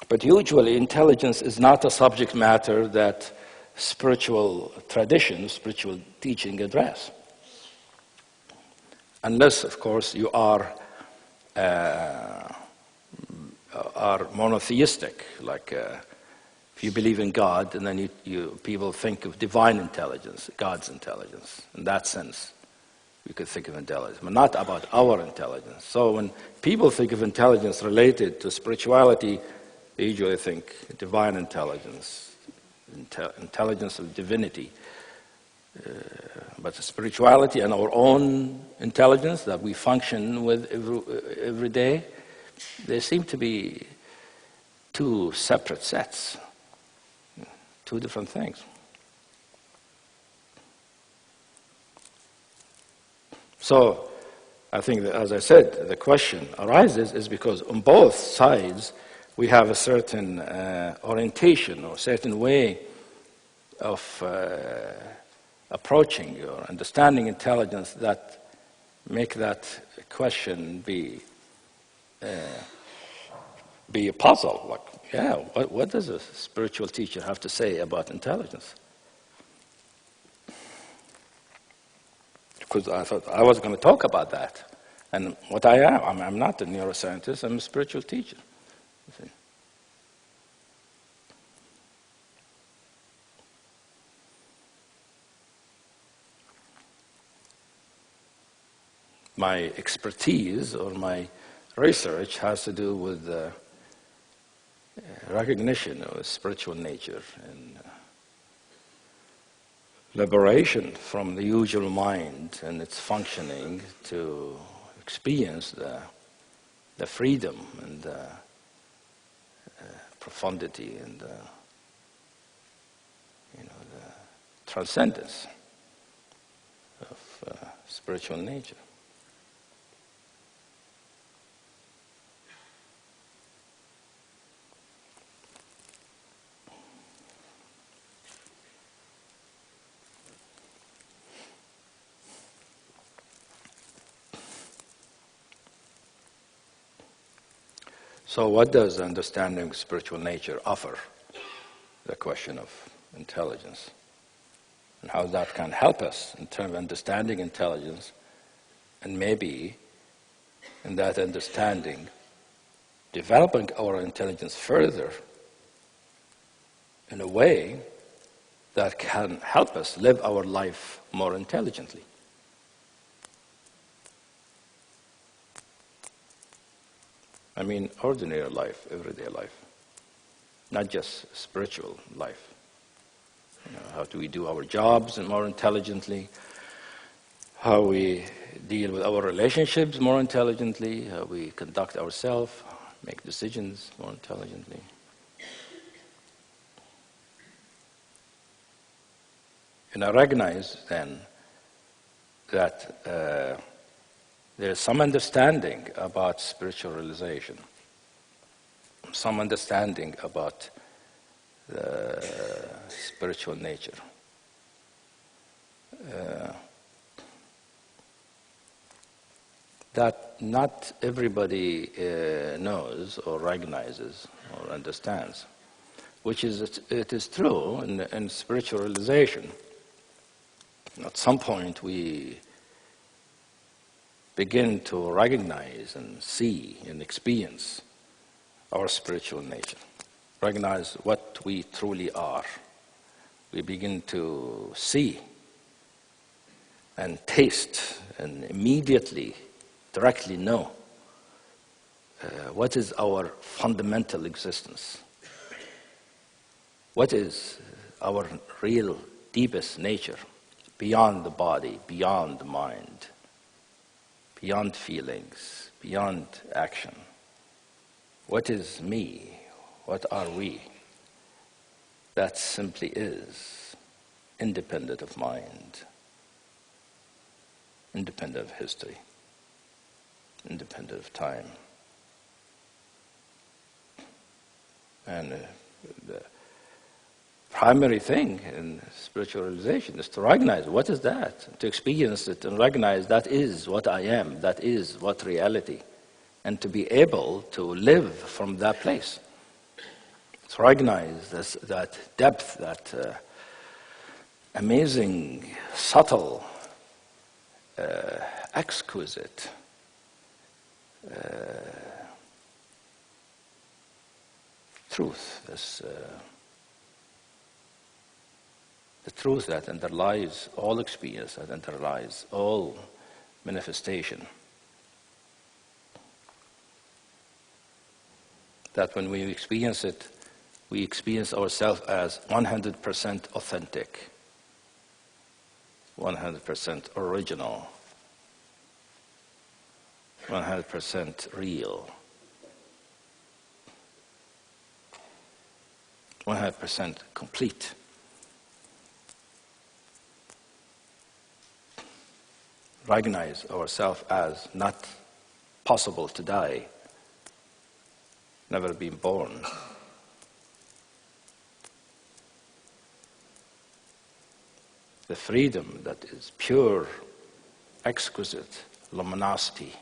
But usually intelligence is not a subject matter that spiritual tradition, spiritual teaching address. Unless, of course, you are monotheistic, like if you believe in God, and then people think of divine intelligence, God's intelligence. In that sense, you could think of intelligence, but not about our intelligence. So when people think of intelligence related to spirituality, they usually think divine intelligence, intelligence of divinity. But spirituality and our own intelligence that we function with every day, they seem to be two separate sets, two different things. So I think that, as I said, the question arises is because on both sides we have a certain orientation or a certain way of approaching or understanding intelligence that make that question be a puzzle. Like, yeah, what does a spiritual teacher have to say about intelligence? Because I thought I was going to talk about that. And what I am, I'm not a neuroscientist, I'm a spiritual teacher. You see. My expertise or my research has to do with recognition of spiritual nature and liberation from the usual mind and its functioning to experience the freedom and the profundity and the transcendence of spiritual nature. So what does understanding spiritual nature offer? The question of intelligence. And how that can help us in terms of understanding intelligence, and maybe in that understanding, developing our intelligence further in a way that can help us live our life more intelligently. I mean, ordinary life, everyday life, not just spiritual life. How do we do our jobs more intelligently? How we deal with our relationships more intelligently? How we conduct ourselves, make decisions more intelligently? And I recognize then that there's some understanding about spiritual realization, some understanding about the spiritual nature. That not everybody knows or recognizes or understands, which is, it is true in spiritual realization. At some point we begin to recognize and see and experience our spiritual nature, recognize what we truly are. We begin to see and taste and immediately, directly know what is our fundamental existence, what is our real deepest nature, beyond the body, beyond the mind, beyond feelings, beyond action. What is me? What are we? That simply is independent of mind, independent of history, independent of time. And the primary thing in spiritual realization is to recognize what is that, to experience it and recognize that is what I am, that is what reality, and to be able to live from that place. To recognize that depth, that amazing, subtle, exquisite, truth, the truth that underlies all experience, that underlies all manifestation. That when we experience it, we experience ourselves as 100% authentic, 100% original, 100% real, 100% complete. Recognize ourselves as not possible to die, never been born. The freedom that is pure, exquisite luminosity.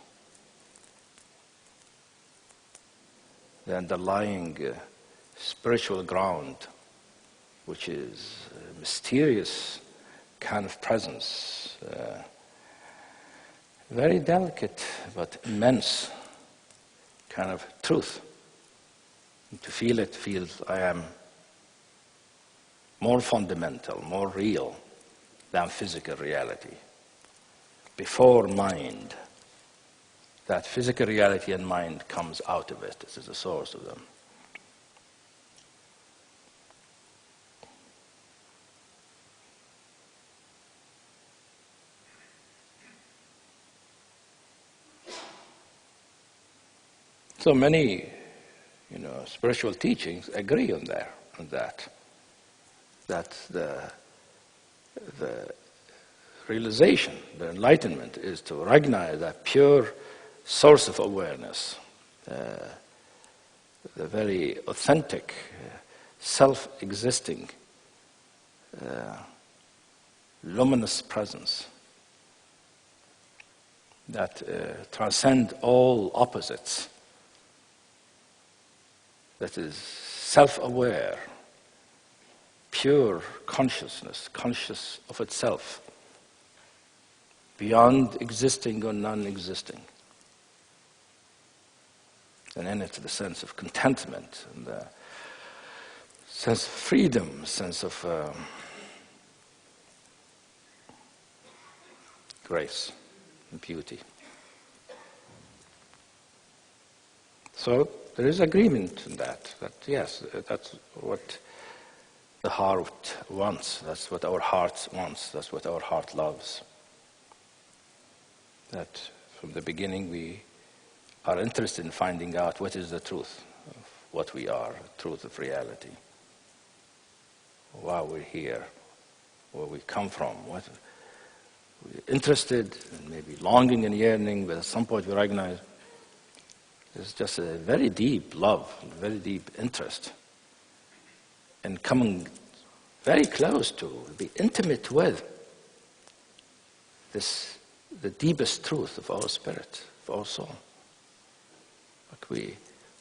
The underlying spiritual ground, which is a mysterious kind of presence, very delicate but immense kind of truth. And to feel it feels I am more fundamental, more real than physical reality. Before mind, that physical reality and mind comes out of it. This is the source of them. So many, spiritual teachings agree on that the realization, the enlightenment, is to recognize that pure source of awareness, the very authentic, self-existing, luminous presence that transcends all opposites, that is self-aware, pure consciousness, conscious of itself, beyond existing or non-existing. And in it, the sense of contentment and the sense of freedom, sense of grace and beauty. So there is agreement in that yes, that's what the heart wants, that's what our heart wants, that's what our heart loves. That from the beginning we are interested in finding out what is the truth of what we are, the truth of reality, why we're here, where we come from, what we're interested and maybe longing and yearning, but at some point we recognize there's just a very deep love, a very deep interest in coming very close to, be intimate with this, the deepest truth of our spirit, of our soul. But we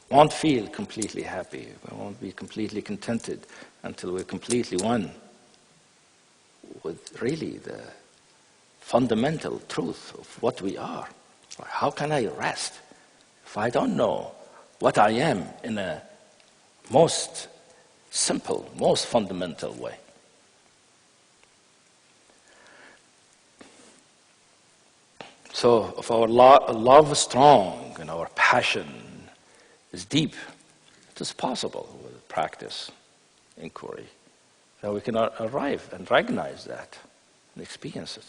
won't feel completely happy, we won't be completely contented until we're completely one with really the fundamental truth of what we are. How can I rest if I don't know what I am in a most simple, most fundamental way? So if our love is strong and our passion is deep, it is possible with practice, inquiry, that we can arrive and recognize that and experience it.